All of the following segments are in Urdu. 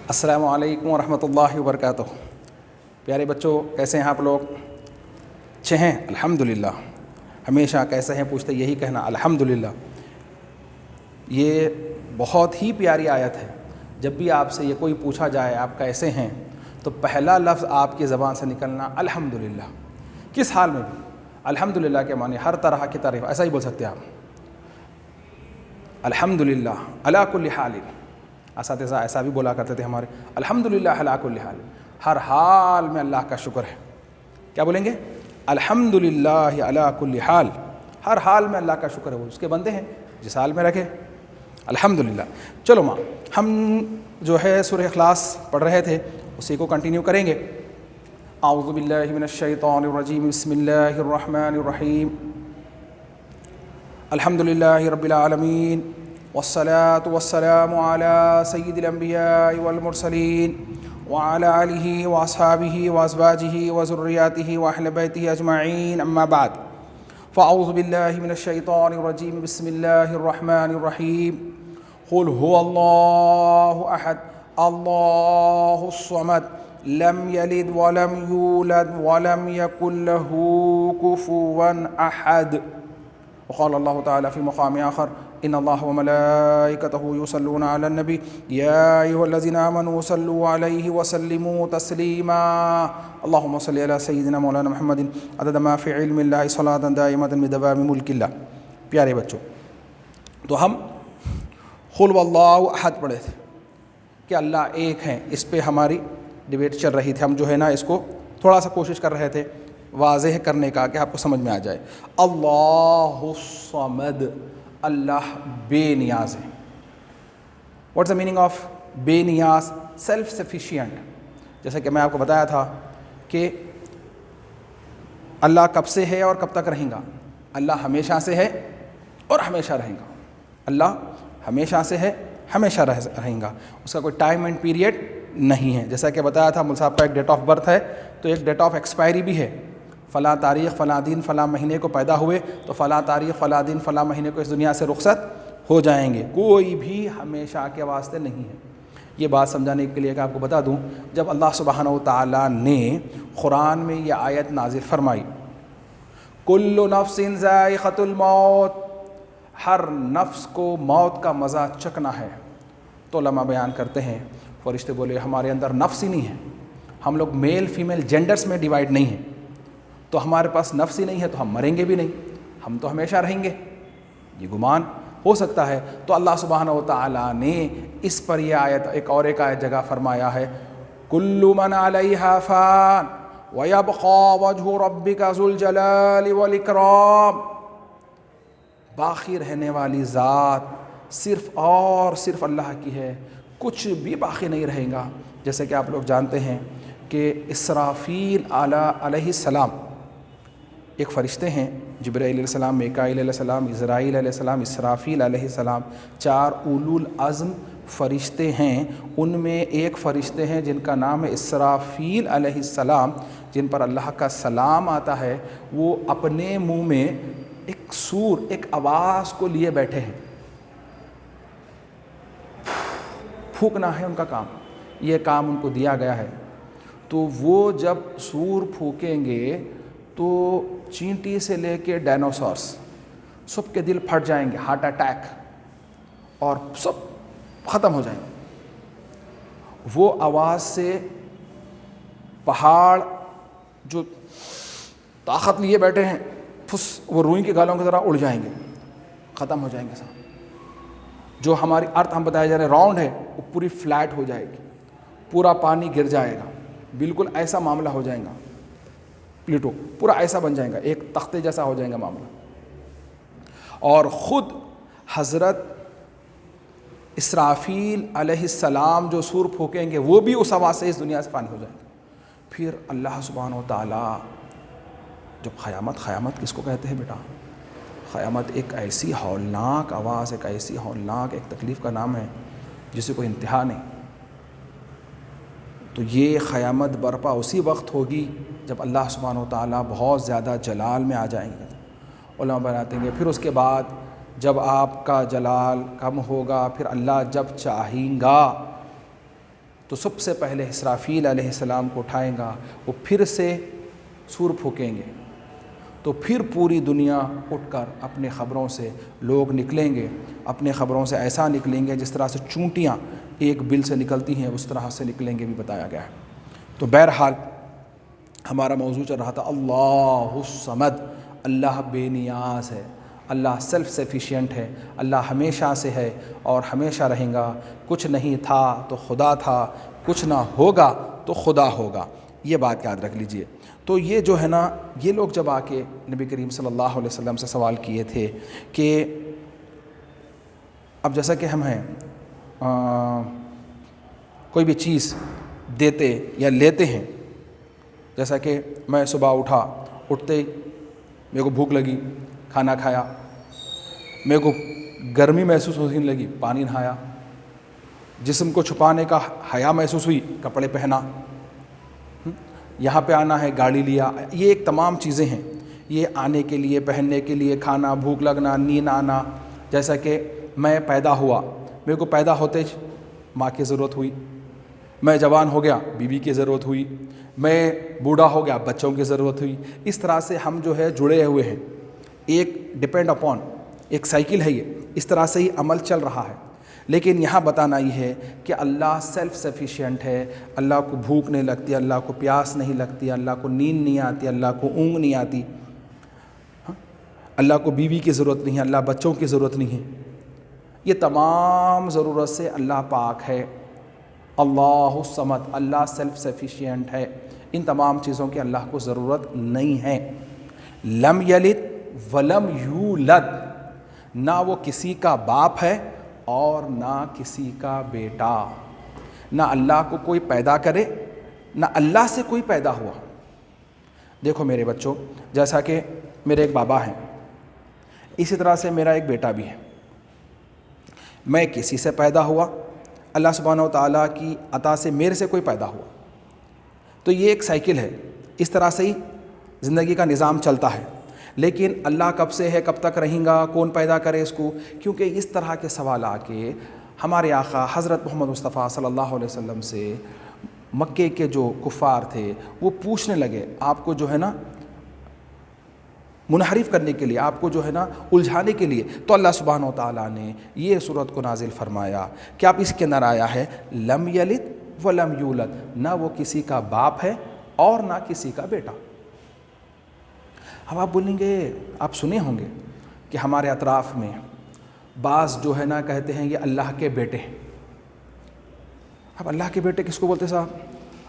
السلام علیکم ورحمۃ اللہ وبرکاتہ۔ پیارے بچوں، کیسے ہیں آپ لوگ؟ اچھے ہیں؟ الحمدللہ۔ ہمیشہ کیسے ہیں پوچھتے یہی کہنا الحمدللہ۔ یہ بہت ہی پیاری آیت ہے۔ جب بھی آپ سے یہ کوئی پوچھا جائے آپ کیسے ہیں تو پہلا لفظ آپ کی زبان سے نکلنا الحمدللہ۔ کس حال میں بھی الحمدللہ کے معنی ہر طرح کی تعریف، ایسا ہی بول سکتے ہیں آپ، الحمدللہ علی کل حال۔ اساتذہ ایسا بھی بولا کرتے تھے ہمارے، الحمدللہ علی کل حال، ہر حال میں اللہ کا شکر ہے۔ کیا بولیں گے؟ الحمدللہ علی کل حال، ہر حال میں اللہ کا شکر ہے، وہ اس کے بندے ہیں جس حال میں رکھے الحمدللہ۔ چلو ماں، ہم جو ہے سورہ اخلاص پڑھ رہے تھے، اسی کو کنٹینیو کریں گے۔ اعوذ باللہ من الشیطان الرجیم، بسم اللہ الرحمن الرحیم، الحمدللہ رب العالمین، والصلاة والسلام على سید الانبیاء والمرسلین وعلى آلہ واصحابہ وازواجہ وذریاتہ واہل بیتہ اجمعین، اما بعد، فاعوذ باللہ من الشیطان الرجیم، بسم اللہ الرحمن الرحیم، قل هو اللہ احد اللہ الصمد لم یلد ولم یولد ولم یکن له کفوا احد۔ وقال اللہ تعالی فی مقام آخر، ان اللہ وملائکتہ یصلون علی النبی یا ایھا الذین آمنوا صلوا علیہ وسلموا تسلیما، اللہم صل علی سیدنا مولانا محمد عدد ما فی علم اللہ صلاۃ دائمۃ بدوام ملک اللہ۔ پیارے بچوں، تو ہم قل واللہ احد پڑھے تھے کہ اللہ ایک ہیں، اس پہ ہماری ڈبیٹ چل رہی تھی۔ ہم جو ہے نا اس کو تھوڑا سا کوشش کر رہے تھے واضح کرنے کا کہ آپ کو سمجھ میں آ جائے۔ اللہ الصمد، اللہ بے نیاز ہے۔ واٹس دا میننگ آف بے نیاز؟ Self sufficient. جیسے کہ میں آپ کو بتایا تھا کہ اللہ کب سے ہے اور کب تک رہیں گا؟ اللہ ہمیشہ سے ہے اور ہمیشہ رہیں گا۔ اللہ ہمیشہ سے ہے، ہمیشہ رہیں گا، اس کا کوئی ٹائم اینڈ پیریڈ نہیں ہے۔ جیسا کہ بتایا تھا، مول صاحب کا ایک ڈیٹ آف برتھ ہے تو ایک ڈیٹ آف ایکسپائری بھی ہے۔ فلاں تاریخ فلاں دن فلاں مہینے کو پیدا ہوئے تو فلاں تاریخ فلاں دن فلاں مہینے کو اس دنیا سے رخصت ہو جائیں گے، کوئی بھی ہمیشہ کے واسطے نہیں ہے۔ یہ بات سمجھانے کے لیے کہ آپ کو بتا دوں، جب اللہ سبحانہ و تعالیٰ نے قرآن میں یہ آیت نازل فرمائی، کل نفس ذائقۃ الموت، ہر نفس کو موت کا مزہ چکھنا ہے، تو علماء بیان کرتے ہیں، فرشتے بولے ہمارے اندر نفس ہی نہیں ہے، ہم لوگ میل فیمیل جینڈرز میں ڈیوائیڈ نہیں ہیں، تو ہمارے پاس نفس ہی نہیں ہے تو ہم مریں گے بھی نہیں، ہم تو ہمیشہ رہیں گے۔ یہ گمان ہو سکتا ہے، تو اللہ سبحانہ و تعالیٰ نے اس پر یہ آیت ایک آیت جگہ فرمایا ہے، کل من علیہا فان ویبقی وجہ ربک ذو الجلال والاکرام، باقی رہنے والی ذات صرف اور صرف اللہ کی ہے، کچھ بھی باقی نہیں رہے گا۔ جیسے کہ آپ لوگ جانتے ہیں کہ اسرافیل علیہ السلام ایک فرشتے ہیں، جبرائیل علیہ السلام، میکائیل علیہ السلام، عزرائیل علیہ السلام، اسرافیل علیہ السلام، 4 اولو العزم فرشتے ہیں۔ ان میں ایک فرشتے ہیں جن کا نام ہے اسرافیل علیہ السلام، جن پر اللہ کا سلام آتا ہے۔ وہ اپنے منہ میں ایک سور، ایک آواز کو لیے بیٹھے ہیں، پھونکنا ہے ان کا کام، یہ کام ان کو دیا گیا ہے۔ تو وہ جب سور پھونکیں گے تو چینٹی سے لے کے ڈائنوسارس سب کے دل پھٹ جائیں گے، ہارٹ اٹیک، اور سب ختم ہو جائیں گے۔ وہ آواز سے پہاڑ جو طاقت لیے بیٹھے ہیں، وہ روئی کے گالوں کی طرح اڑ جائیں گے، ختم ہو جائیں گے سب۔ جو ہماری ارتھ ہم بتایا جا رہا ہے راؤنڈ ہے، وہ پوری فلیٹ ہو جائے گی، پورا پانی گر جائے گا، بالکل ایسا معاملہ ہو جائے گا، پلیٹو پورا ایسا بن جائے گا، ایک تختے جیسا ہو جائے گا معاملہ۔ اور خود حضرت اسرافیل علیہ السلام جو سور پھونکیں گے وہ بھی اس آواز سے اس دنیا سے فانی ہو جائیں گے۔ پھر اللہ سبحانہ و تعالیٰ جب قیامت کس کو کہتے ہیں بیٹا؟ قیامت ایک ایسی ہولناک آواز، ایک ایسی ہولناک ایک تکلیف کا نام ہے جسے کوئی انتہا نہیں۔ تو یہ قیامت برپا اسی وقت ہوگی جب اللہ سبحانہ و تعالیٰ بہت زیادہ جلال میں آ جائیں گے۔ علماء بتاتے ہیں پھر اس کے بعد جب آپ کا جلال کم ہوگا، پھر اللہ جب چاہیں گا تو سب سے پہلے اسرافیل علیہ السلام کو اٹھائیں گا، وہ پھر سے سور پھونکیں گے، تو پھر پوری دنیا اٹھ کر اپنے خبروں سے لوگ نکلیں گے، اپنے خبروں سے ایسا نکلیں گے جس طرح سے چونٹیاں ایک بل سے نکلتی ہیں اس طرح سے نکلیں گے بھی بتایا گیا ہے۔ تو بہرحال ہمارا موضوع چل رہا تھا اللہ الصمد، اللہ بے نیاز ہے، اللہ سیلف سفیشینٹ ہے، اللہ ہمیشہ سے ہے اور ہمیشہ رہیں گا، کچھ نہیں تھا تو خدا تھا، کچھ نہ ہوگا تو خدا ہوگا، یہ بات یاد رکھ لیجئے۔ تو یہ جو ہے نا، یہ لوگ جب آ کے نبی کریم صلی اللہ علیہ وسلم سے سوال کیے تھے کہ اب جیسا کہ ہم ہیں کوئی بھی چیز دیتے یا لیتے ہیں، جیسا کہ میں صبح اٹھتے ہی میرے کو بھوک لگی، کھانا کھایا، میرے کو گرمی محسوس ہونے لگی، پانی نہایا، جسم کو چھپانے کا حیا محسوس ہوئی، کپڑے پہنا، یہاں پہ آنا ہے گاڑی لیا، یہ ایک تمام چیزیں ہیں، یہ آنے کے لیے، پہننے کے لیے، کھانا، بھوک لگنا، نیند آنا۔ جیسا کہ میں پیدا ہوا، میرے کو پیدا ہوتے ماں کی ضرورت ہوئی، میں جوان ہو گیا بیوی کی ضرورت ہوئی، میں بوڑھا ہو گیا بچوں کی ضرورت ہوئی۔ اس طرح سے ہم جو ہے جڑے ہوئے ہیں، ایک ڈپینڈ اپون، ایک سائیکل ہے، یہ اس طرح سے ہی عمل چل رہا ہے۔ لیکن یہاں بتانا یہ ہے کہ اللہ سیلف سفیشینٹ ہے، اللہ کو بھوک نہیں لگتی، اللہ کو پیاس نہیں لگتی، اللہ کو نیند نہیں آتی، اللہ کو اونگ نہیں آتی، اللہ کو بیوی کی ضرورت نہیں ہے، اللہ بچوں کی ضرورت نہیں ہے، یہ تمام ضرورت سے اللہ پاک ہے۔ اللہ الصمد، اللہ سیلف سفیشینٹ ہے، ان تمام چیزوں کی اللہ کو ضرورت نہیں ہے۔ لم یلد ولم یولد، نہ وہ کسی کا باپ ہے اور نہ کسی کا بیٹا، نہ اللہ کو کوئی پیدا کرے نہ اللہ سے کوئی پیدا ہوا۔ دیکھو میرے بچوں، جیسا کہ میرے ایک بابا ہیں، اسی طرح سے میرا ایک بیٹا بھی ہے، میں کسی سے پیدا ہوا، اللہ سبحانہ و تعالیٰ کی عطا سے میرے سے کوئی پیدا ہوا، تو یہ ایک سائیکل ہے، اس طرح سے ہی زندگی کا نظام چلتا ہے۔ لیکن اللہ کب سے ہے، کب تک رہیں گا، کون پیدا کرے اس کو، کیونکہ اس طرح کے سوال آ کے ہمارے آقا حضرت محمد مصطفیٰ صلی اللہ علیہ وسلم سے مکے کے جو کفار تھے وہ پوچھنے لگے، آپ کو جو ہے نا منحرف کرنے کے لیے، آپ کو جو ہے نا الجھانے کے لیے، تو اللہ سبحانہ و تعالیٰ نے یہ صورت کو نازل فرمایا کہ آپ اس کے اندر آیا ہے لم یلد ولم یولد، نہ وہ کسی کا باپ ہے اور نہ کسی کا بیٹا۔ اب آپ بولیں گے، آپ سنے ہوں گے کہ ہمارے اطراف میں بعض جو ہے نا کہتے ہیں یہ اللہ کے بیٹے ہیں۔ اب اللہ کے بیٹے کس کو بولتے صاحب؟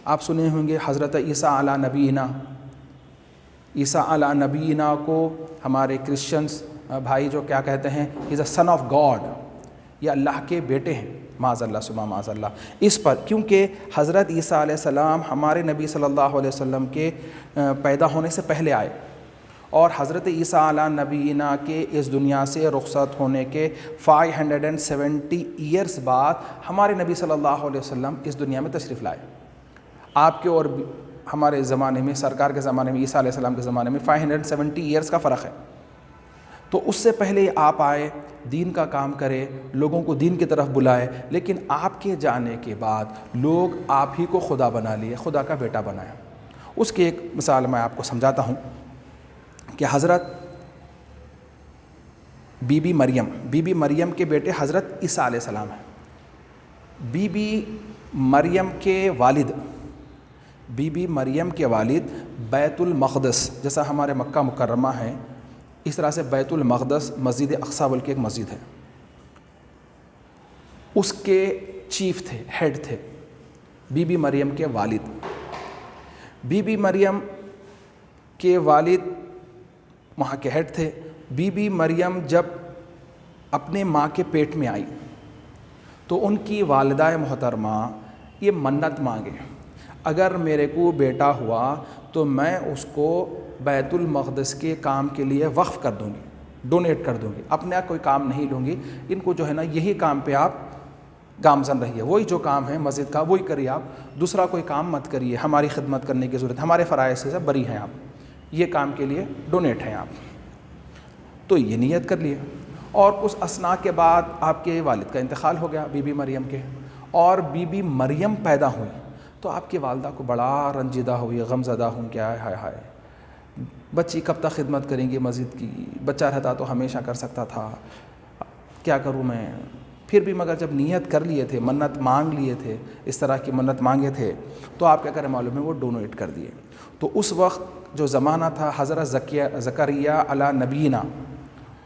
آپ سنے ہوں گے حضرت عیسیٰ علی نبینا، عیسیٰ علی نبینا کو ہمارے کرسچنس بھائی جو کیا کہتے ہیں، از اے سن آف گاڈ، یہ اللہ کے بیٹے ہیں، معاذ اللہ سبحان معاذ اللہ۔ اس پر کیونکہ حضرت عیسیٰ علیہ السلام ہمارے نبی صلی اللہ علیہ وسلم کے پیدا ہونے سے پہلے آئے، اور حضرت عیسیٰ علی نبینا کے اس دنیا سے رخصت ہونے کے 570 ایئرس بعد ہمارے نبی صلی اللہ علیہ وسلم اس دنیا میں تشریف لائے۔ آپ کے اور ہمارے زمانے میں، سرکار کے زمانے میں، عیسیٰ علیہ السلام کے زمانے میں 570 ایئرس کا فرق ہے۔ تو اس سے پہلے آپ آئے، دین کا کام کرے، لوگوں کو دین کی طرف بلائے، لیکن آپ کے جانے کے بعد لوگ آپ ہی کو خدا بنا لیے، خدا کا بیٹا بنایا۔ اس کی ایک مثال میں آپ کو سمجھاتا ہوں کہ حضرت بی بی مریم کے بیٹے حضرت عیسیٰ علیہ السلام ہیں۔ بی بی مریم کے والد بیت المقدس، جیسا ہمارے مکہ مکرمہ ہے اس طرح سے بیت المقدس مسجد اقصیٰ بول کے ایک مسجد ہے، اس کے چیف تھے، ہیڈ تھے بی بی مریم کے والد۔ بی بی مریم کے والد وہاں کے ہیڈ تھے۔ بی بی مریم جب اپنے ماں کے پیٹ میں آئی تو ان کی والدہ محترمہ یہ منت مانگے، اگر میرے کو بیٹا ہوا تو میں اس کو بیت المقدس کے کام کے لیے وقف کر دوں گی، ڈونیٹ کر دوں گی، اپنا کوئی کام نہیں لوں گی، ان کو جو ہے نا یہی کام پہ آپ گامزن رہیے، وہی جو کام ہے مسجد کا وہی کریے، آپ دوسرا کوئی کام مت کریے، ہماری خدمت کرنے کی ضرورت، ہمارے فرائض سے بری ہیں آپ، یہ کام کے لیے ڈونیٹ ہیں آپ۔ تو یہ نیت کر لیے، اور کچھ اسنا کے بعد آپ کے والد کا انتقال ہو گیا بی بی مریم کے، اور بی بی مریم پیدا ہوئی تو آپ کی والدہ کو بڑا رنجیدہ ہوئی، غم زدہ ہوں، کیا ہائے ہائے بچی کب تک خدمت کریں گی مسجد کی، بچہ رہتا تو ہمیشہ کر سکتا تھا، کیا کروں میں. پھر بھی مگر جب نیت کر لیے تھے، منت مانگ لیے تھے، اس طرح کی منت مانگے تھے، تو آپ کیا کریں معلوم ہے وہ ڈونیٹ کر دیے. تو اس وقت جو زمانہ تھا حضرت زکریا علی نبینا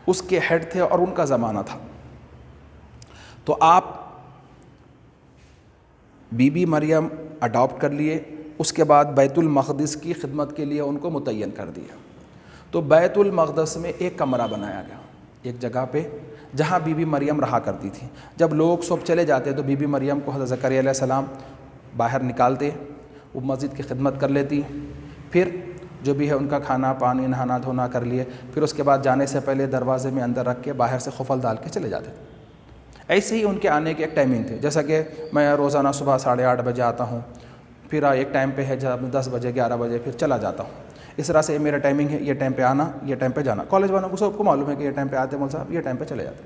اس کے ہیڈ تھے اور ان کا زمانہ تھا. تو آپ بی بی مریم اڈاپٹ کر لیے. اس کے بعد بیت المقدس کی خدمت کے لیے ان کو متعین کر دیا. تو بیت المقدس میں ایک کمرہ بنایا گیا ایک جگہ پہ جہاں بی بی مریم رہا کرتی تھی. جب لوگ صبح چلے جاتے تو بی بی مریم کو حضرت زکریا علیہ السلام باہر نکالتے، وہ مسجد کی خدمت کر لیتی، پھر جو بھی ہے ان کا کھانا پانی نہانا دھونا کر لیے، پھر اس کے بعد جانے سے پہلے دروازے میں اندر رکھ کے باہر سے قفل ڈال کے چلے جاتے تھے. ایسے ہی ان کے آنے کے ایک ٹائمنگ تھے، جیسا کہ میں روزانہ صبح 8:30 بجے آتا ہوں، پھر ایک ٹائم پہ ہے جب 10 بجے 11 بجے پھر چلا جاتا ہوں. اس طرح سے میرا ٹائمنگ ہے، یہ ٹائم پہ آنا، یہ ٹائم پہ جانا. کالج والوں کو سب کو معلوم ہے کہ یہ ٹائم پہ آتے مول صاحب، یہ ٹائم پہ چلے جاتے.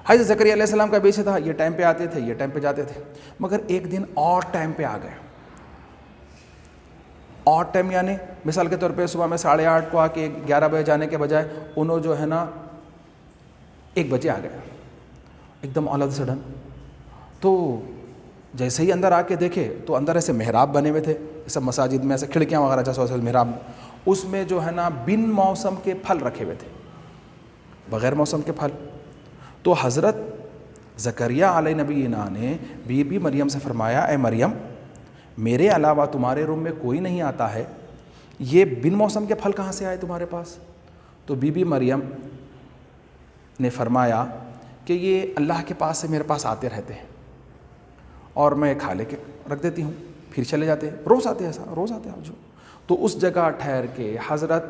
حضرت زکریا علیہ السلام کا بھی ایسے تھا، یہ ٹائم پہ آتے تھے، یہ ٹائم پہ جاتے تھے. مگر ایک دن اور ٹائم پہ آ گئے. اور ٹائم یعنی مثال کے طور پہ صبح میں 8:30 کو آ کے 11 بجے جانے کے بجائے انہوں جو ہے نا 1 بجے آ گئے ایک دم آل آف سڈن. تو جیسے ہی اندر آ کے دیکھے تو اندر ایسے محراب بنے ہوئے تھے، سب مساجد میں ایسے کھڑکیاں وغیرہ جیسے محراب، اس میں جو ہے نا بن موسم کے پھل رکھے ہوئے تھے، بغیر موسم کے پھل. تو حضرت زکریا علیہ نبینا نے بی بی مریم سے فرمایا، اے مریم میرے علاوہ تمہارے روم میں کوئی نہیں آتا ہے، یہ بن موسم کے پھل کہاں سے آئے تمہارے پاس؟ تو بی بی مریم نے فرمایا کہ یہ اللہ کے پاس سے میرے پاس آتے رہتے ہیں اور میں کھا لے کے رکھ دیتی ہوں، پھر چلے جاتے ہیں، روز آتے ہیں، ایسا روز آتے ہیں جو. تو اس جگہ ٹھہر کے حضرت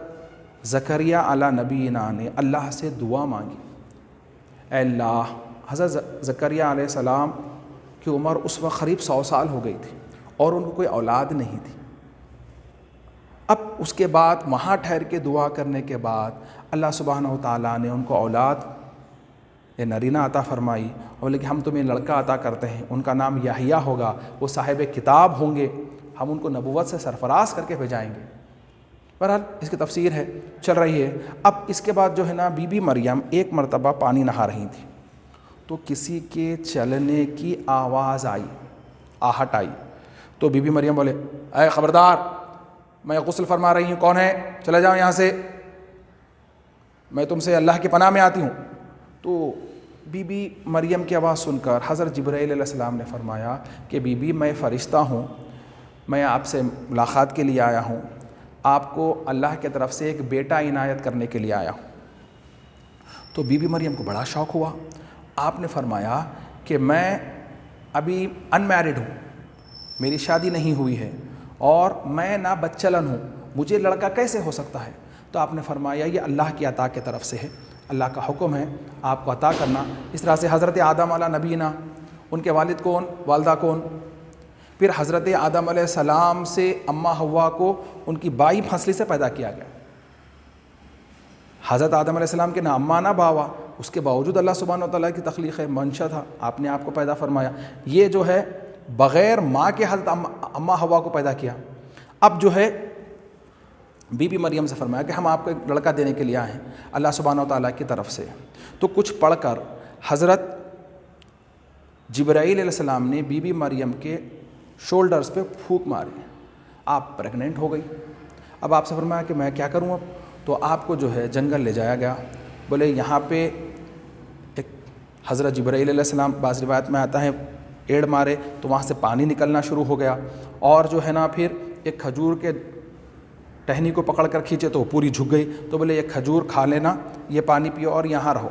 زکریا علی نبینا نے اللہ سے دعا مانگی، اے اللہ. حضرت زکریا علیہ السلام کی عمر اس وقت قریب 100 سال ہو گئی تھی اور ان کو کوئی اولاد نہیں تھی. اب اس کے بعد وہاں ٹھہر کے دعا کرنے کے بعد اللہ سبحانہ و تعالیٰ نے ان کو اولاد نرینہ عطا فرمائی، اور بولے کہ ہم تمہیں لڑکا عطا کرتے ہیں، ان کا نام یحییٰ ہوگا، وہ صاحب کتاب ہوں گے، ہم ان کو نبوت سے سرفراز کر کے بھیجائیں گے. بہرحال اس کی تفسیر ہے چل رہی ہے. اب اس کے بعد جو ہے نا بی بی مریم ایک مرتبہ پانی نہا رہی تھی تو کسی کے چلنے کی آواز آئی، آہٹ آئی. تو بی بی مریم بولے، اے خبردار میں غسل فرما رہی ہوں، کون ہے؟ چلے جاؤ یہاں سے، میں تم سے اللہ کی پناہ میں آتی ہوں. تو بی بی مریم کی آواز سن کر حضرت جبرائیل علیہ السلام نے فرمایا کہ بی بی میں فرشتہ ہوں، میں آپ سے ملاقات کے لیے آیا ہوں، آپ کو اللہ کی طرف سے ایک بیٹا عنایت کرنے کے لیے آیا ہوں. تو بی بی مریم کو بڑا شوق ہوا. آپ نے فرمایا کہ میں ابھی ان میرڈ ہوں، میری شادی نہیں ہوئی ہے اور میں نا بچلن ہوں، مجھے لڑکا کیسے ہو سکتا ہے؟ تو آپ نے فرمایا یہ اللہ کی عطا کی طرف سے ہے، اللہ کا حکم ہے آپ کو عطا کرنا. اس طرح سے حضرت آدم علیہ نبینا، ان کے والد کون، والدہ کون؟ پھر حضرت آدم علیہ السلام سے اماں حوا کو ان کی بائی پھنسلی سے پیدا کیا گیا. حضرت آدم علیہ السلام کے نہ اماں نہ باوا، اس کے باوجود اللہ سبحانہ و تعالیٰ کی تخلیق ہے، منشا تھا، آپ نے آپ کو پیدا فرمایا. یہ جو ہے بغیر ماں کے حضرت اماں حوا کو پیدا کیا. اب جو ہے بی بی مریم سے فرمایا کہ ہم آپ کو ایک لڑکا دینے کے لیے آئے ہیں اللہ سبحانہ و تعالیٰ کی طرف سے. تو کچھ پڑھ کر حضرت جبرائیل علیہ السلام نے بی بی مریم کے شولڈرز پہ پھونک ماری، آپ پریگننٹ ہو گئی. اب آپ سے فرمایا کہ میں کیا کروں اب؟ تو آپ کو جو ہے جنگل لے جایا گیا. بولے یہاں پہ ایک حضرت جبرائیل علیہ السلام، بعض روایت میں آتا ہے ایڑ مارے تو وہاں سے پانی نکلنا شروع ہو گیا، اور جو ہے نا پھر ایک کھجور کے ٹہنی کو پکڑ کر کھینچے تو وہ پوری جھک گئی. تو بولے یہ کھجور کھا لینا، یہ پانی پیو اور یہاں رہو.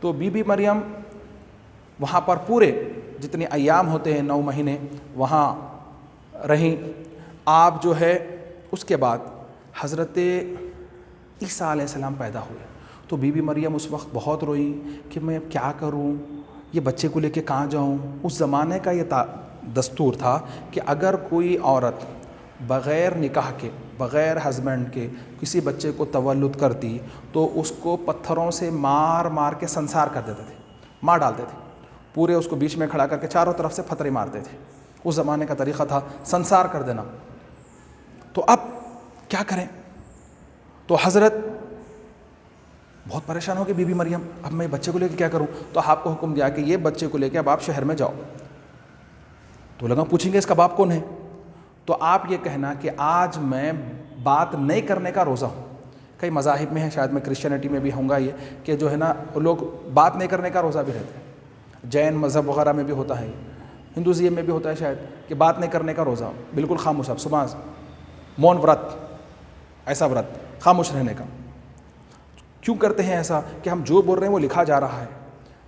تو بی بی مریم وہاں پر پورے جتنے ایام ہوتے ہیں 9 مہینے وہاں رہیں. آپ جو ہے اس کے بعد حضرت عیسیٰ علیہ السلام پیدا ہوئے. تو بی بی مریم اس وقت بہت روئی کہ میں کیا کروں، یہ بچے کو لے کے کہاں جاؤں. اس زمانے کا یہ دستور تھا کہ اگر کوئی عورت بغیر نکاح کے، بغیر ہسبینڈ کے کسی بچے کو تولد کرتی تو اس کو پتھروں سے مار مار کے سنسار کر دیتے تھے، مار ڈالتے تھے. پورے اس کو بیچ میں کھڑا کر کے چاروں طرف سے پھترے مارتے تھے. اس زمانے کا طریقہ تھا سنسار کر دینا. تو اب کیا کریں؟ تو حضرت بہت پریشان ہو گئے بی بی مریم، اب میں بچے کو لے کے کیا کروں؟ تو آپ کو حکم دیا کہ یہ بچے کو لے کے اب آپ شہر میں جاؤ. تو لوگ پوچھیں گے اس کا باپ کون ہے؟ تو آپ یہ کہنا کہ آج میں بات نہیں کرنے کا روزہ ہوں. کئی مذاہب میں ہے، شاید میں کرسچینٹی میں بھی ہوں گا یہ کہ جو ہے نا لوگ بات نہیں کرنے کا روزہ بھی رہتے ہیں. جین مذہب وغیرہ میں بھی ہوتا ہے، ہندوازم میں بھی ہوتا ہے شاید کہ بات نہیں کرنے کا روزہ، بالکل خاموش، اب صبح مون ورت، ایسا ورت خاموش رہنے کا. کیوں کرتے ہیں ایسا؟ کہ ہم جو بول رہے ہیں وہ لکھا جا رہا ہے.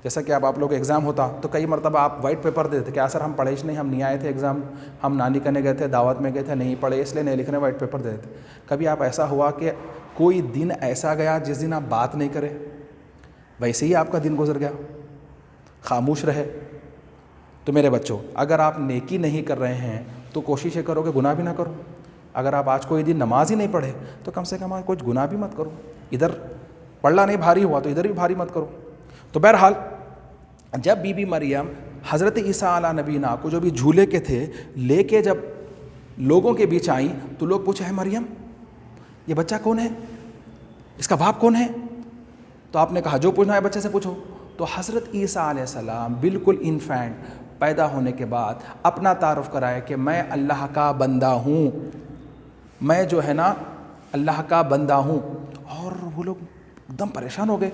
جیسا کہ اب آپ لوگ ایگزام ہوتا تو کئی مرتبہ آپ وائٹ پیپر دیتے تھے کہ سر ہم پڑھے نہیں، ہم نہیں آئے تھے ایگزام، ہم نانی کرنے گئے تھے، دعوت میں گئے تھے، نہیں پڑھے اس لیے نہیں لکھنے، وائٹ پیپر دے دیتے. کبھی آپ ایسا ہوا کہ کوئی دن ایسا گیا جس دن آپ بات نہیں کرے، ویسے ہی آپ کا دن گزر گیا، خاموش رہے؟ تو میرے بچوں، اگر آپ نیکی نہیں کر رہے ہیں تو کوشش یہ کرو کہ گناہ بھی نہ کرو. اگر آپ آج کوئی دن نماز ہی نہیں پڑھے تو کم سے کم آج کچھ گناہ بھی مت کرو. ادھر پڑھنا نہیں بھاری ہوا تو ادھر بھی بھاری مت کرو. تو بہرحال جب بی بی مریم حضرت عیسیٰ علیہ نبینا کو جو بھی جھولے کے تھے لے کے جب لوگوں کے بیچ آئیں تو لوگ پوچھے ہے مریم یہ بچہ کون ہے، اس کا باپ کون ہے؟ تو آپ نے کہا جو پوچھنا ہے بچے سے پوچھو. تو حضرت عیسیٰ علیہ السلام بالکل انفینٹ پیدا ہونے کے بعد اپنا تعارف کرائے کہ میں اللہ کا بندہ ہوں، میں جو ہے نا اللہ کا بندہ ہوں. اور وہ لوگ ایک دم پریشان ہو گئے،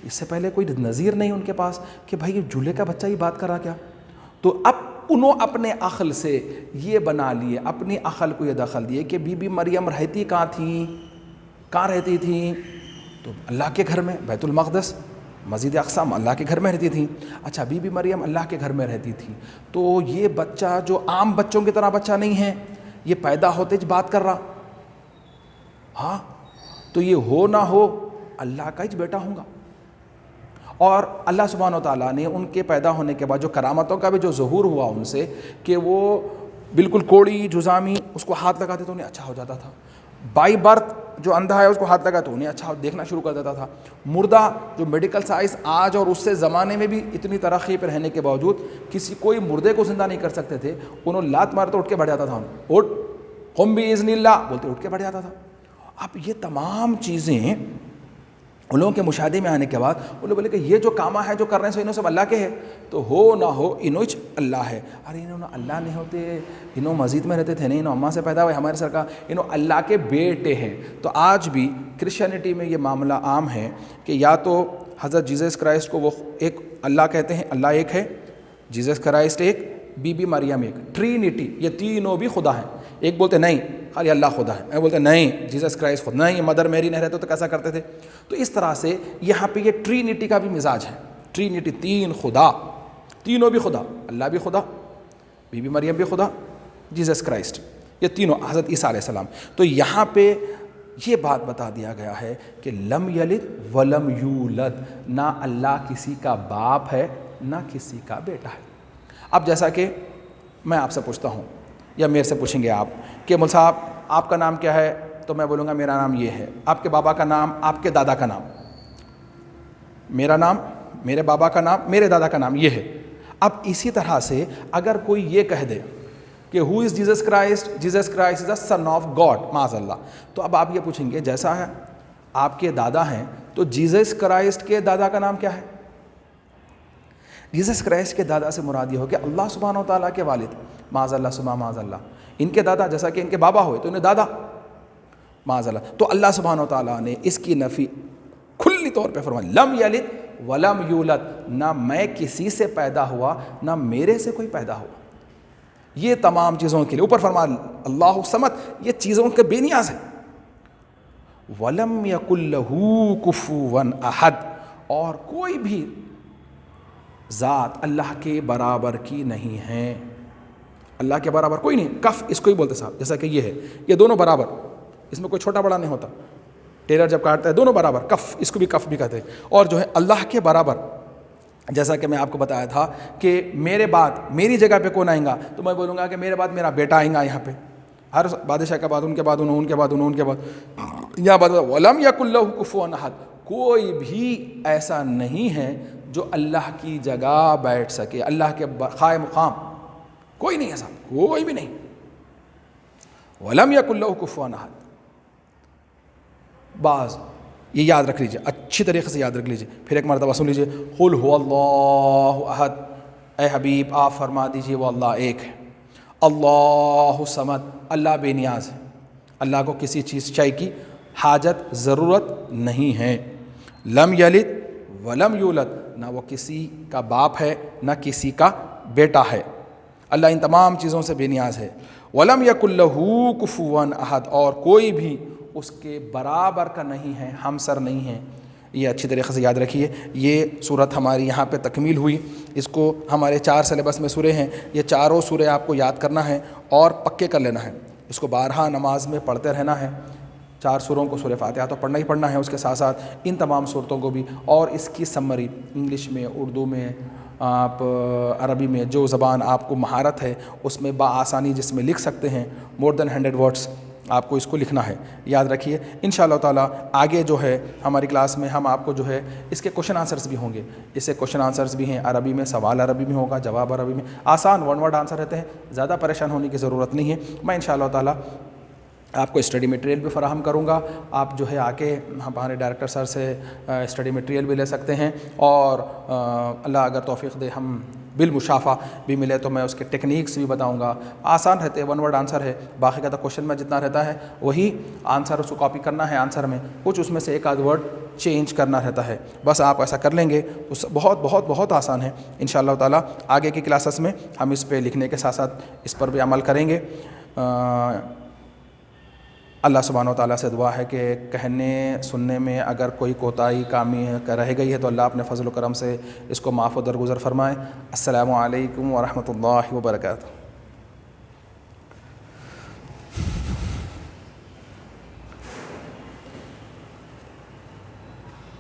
اس سے پہلے کوئی نظیر نہیں ان کے پاس کہ بھائی یہ جھولے کا بچہ ہی بات کرا کیا. تو اب انہوں اپنے عقل سے یہ بنا لیے، اپنی عقل کو یہ دخل دیے کہ بی بی مریم رہتی کہاں تھیں؟ کہاں رہتی تھیں؟ تو اللہ کے گھر میں، بیت المقدس، مسجد اقصی اللہ کے گھر میں رہتی تھیں. اچھا بی بی مریم اللہ کے گھر میں رہتی تھی تو یہ بچہ جو عام بچوں کی طرح بچہ نہیں ہے، یہ پیدا ہوتے ہی بات کر رہا، ہاں تو یہ ہو نہ ہو اللہ کا ہی بیٹا ہوں گا. اور اللہ سبحانہ و تعالیٰ نے ان کے پیدا ہونے کے بعد جو کرامتوں کا بھی جو ظہور ہوا ان سے کہ وہ بالکل کوڑی جزامی اس کو ہاتھ لگاتے تو انہیں اچھا ہو جاتا تھا، بائی برتھ جو اندھا ہے اس کو ہاتھ لگا تو انہیں اچھا دیکھنا شروع کر دیتا تھا. مردہ جو میڈیکل سائنس آج اور اس سے زمانے میں بھی اتنی ترقی پہ رہنے کے باوجود کوئی مردے کو زندہ نہیں کر سکتے تھے، انہوں لات مار تو اٹھ کے بڑھ جاتا تھا، اٹھ قم باذن اللہ بولتے اٹھ کے بڑھ جاتا تھا. اب یہ تمام چیزیں ان لوگوں کے مشاہدے میں آنے کے بعد وہ لوگ بولے کہ یہ جو کامہ ہے جو کر رہے ہیں سو انہوں سب اللہ کے ہے، تو ہو نہ ہو انہوں اللہ ہے. ارے انہوں اللہ نہیں ہوتے، انہوں مسجد میں رہتے تھے نہیں، انہوں اماں سے پیدا ہوئے ہمارے سر کا، انہوں اللہ کے بیٹے ہیں. تو آج بھی کرسچینٹی میں یہ معاملہ عام ہے کہ یا تو حضرت جیزس کرائسٹ کو وہ ایک اللہ کہتے ہیں، اللہ ایک ہے، جیزس کرائسٹ ایک، بی بی مریم ایک، ٹرینٹی، یہ تینوں بھی خدا ہیں. ایک بولتے نہیں خالی اللہ خدا ہے، میں بولتے نہیں جیزس کرائسٹ خدا نہیں، مدر میری نہیں رہتے تو کیسا کرتے تھے. تو اس طرح سے یہاں پہ یہ ٹرینٹی کا بھی مزاج ہے، ٹرینٹی، تین خدا، تینوں بھی خدا، اللہ بھی خدا، بی بی مریم بھی خدا، جیزس کرائسٹ، یہ تینوں حضرت عیسیٰ علیہ السلام. تو یہاں پہ یہ بات بتا دیا گیا ہے کہ لم یلد ولم یولد، نہ اللہ کسی کا باپ ہے نہ کسی کا بیٹا ہے. اب جیسا کہ میں آپ سے پوچھتا ہوں یا میرے سے پوچھیں گے آپ کہ مول صاحب آپ کا نام کیا ہے، تو میں بولوں گا میرا نام یہ ہے. آپ کے بابا کا نام، آپ کے دادا کا نام، میرا نام، میرے بابا کا نام، میرے دادا کا نام یہ ہے. اب اسی طرح سے اگر کوئی یہ کہہ دے کہ who is Jesus Christ, Jesus Christ is a son of God, معاذ اللہ، تو اب آپ یہ پوچھیں گے جیسا ہے آپ کے دادا ہیں تو جیزس کرائسٹ کے دادا کا نام کیا ہے؟ جیزس کرائسٹ کے دادا سے مراد یہ ہو کہ اللہ سبحانہ و تعالیٰ کے والد، معاذ اللہ سبحانہ معاذ اللہ. ان کے دادا جیسا کہ ان کے بابا ہوئے تو انہیں دادا، معاذ اللہ. تو اللہ سبحانہ و تعالیٰ نے اس کی نفی کھلی طور پہ فرمائی، لم یلد ولم یولد، نہ میں کسی سے پیدا ہوا نہ میرے سے کوئی پیدا ہوا. یہ تمام چیزوں کے لیے اوپر فرما اللہ صمد، یہ چیزوں کے بے نیاز ہے. ولم یکن لہ کفوا احد، اور کوئی بھی ذات اللہ کے برابر کی نہیں ہے. اللہ کے برابر کوئی نہیں، کف اس کو ہی بولتے صاحب، جیسا کہ یہ ہے، یہ دونوں برابر، اس میں کوئی چھوٹا بڑا نہیں ہوتا. ٹیلر جب کاٹتا ہے دونوں برابر، کف اس کو بھی کف بھی کہتے ہیں. اور جو ہے اللہ کے برابر، جیسا کہ میں آپ کو بتایا تھا کہ میرے بعد میری جگہ پہ کون آئیں گا، تو میں بولوں گا کہ میرے بعد میرا بیٹا آئیں گا. یہاں پہ ہر بادشاہ کے بعد ان کے بعد ان کے بعد ان کے بعد، یہاں بعد ولم یکن لہ کفوا احد، کوئی بھی ایسا نہیں ہے جو اللہ کی جگہ بیٹھ سکے، اللہ کے خائے مقام کوئی نہیں ہے صاحب، کوئی بھی نہیں. وَلَمْ يَكُنْ لَهُ كُفُوًا أَحَدٌ. بعض یہ یاد رکھ لیجیے، اچھی طریقے سے یاد رکھ لیجیے. پھر ایک مرتبہ سن لیجیے، قُلْ هُوَ اللَّهُ أَحَدٌ. اے حبیب آپ فرما دیجیے وہ اللہ ایک ہے. اللہ صمد، اللہ بے نیاز ہے، اللہ کو کسی چیز شے کی حاجت ضرورت نہیں ہے. لم یلد ولم یولد، نہ وہ کسی کا باپ ہے نہ کسی کا بیٹا ہے. اللہ ان تمام چیزوں سے بے نیاز ہے. ولم یکن لہ کفوا احد، اور کوئی بھی اس کے برابر کا نہیں ہے، ہمسر نہیں ہے. یہ اچھی طریقے سے یاد رکھیے. یہ صورت ہماری یہاں پہ تکمیل ہوئی. اس کو ہمارے 4 سلیبس میں سورے ہیں، یہ چاروں سورے آپ کو یاد کرنا ہے اور پکے کر لینا ہے. اس کو بارہا نماز میں پڑھتے رہنا ہے. 4 سوروں کو سورہ فاتحہ تو پڑھنا ہی پڑھنا ہے، اس کے ساتھ ساتھ ان تمام صورتوں کو بھی، اور اس کی سمری انگلش میں، اردو میں، آپ عربی میں، جو زبان آپ کو مہارت ہے اس میں بآسانی جس میں لکھ سکتے ہیں، مور دین 100 ورڈس آپ کو اس کو لکھنا ہے. یاد رکھیے انشاءاللہ تعالیٰ آگے جو ہے ہماری کلاس میں ہم آپ کو جو ہے اس کے کوشچن آنسرز بھی ہوں گے. اس سے کوشچن آنسرز بھی ہیں عربی میں، سوال عربی میں ہوگا، جواب عربی میں، آسان 1 ورڈ آنسر رہتے ہیں. زیادہ پریشان ہونے کی ضرورت نہیں ہے. میں انشاءاللہ تعالیٰ آپ کو اسٹڈی مٹیریل بھی فراہم کروں گا. آپ جو ہے آ کے ہمارے ڈائریکٹر سر سے اسٹڈی مٹیریل بھی لے سکتے ہیں، اور اللہ اگر توفیق دے ہم بالمشافہ بھی ملے تو میں اس کے ٹیکنیکس بھی بتاؤں گا. آسان رہتے ہیں، 1 ورڈ آنسر ہے. باقی کا تو کوشچن میں جتنا رہتا ہے وہی آنسر، اس کو کاپی کرنا ہے آنسر میں، کچھ اس میں سے 1 آدھ ورڈ چینج کرنا رہتا ہے. بس آپ ایسا کر لیں گے تو بہت بہت بہت آسان ہے. انشاءاللہ تعالیٰ آگے کی کلاسز میں ہم اس پہ لکھنے کے ساتھ ساتھ اس پر بھی عمل کریں گے. اللہ سبحانہ و تعالیٰ سے دعا ہے کہ کہنے سننے میں اگر کوئی کوتاہی کامی رہ گئی ہے تو اللہ اپنے فضل و کرم سے اس کو معاف و درگزر فرمائے. السلام علیکم ورحمۃ اللہ وبرکاتہ.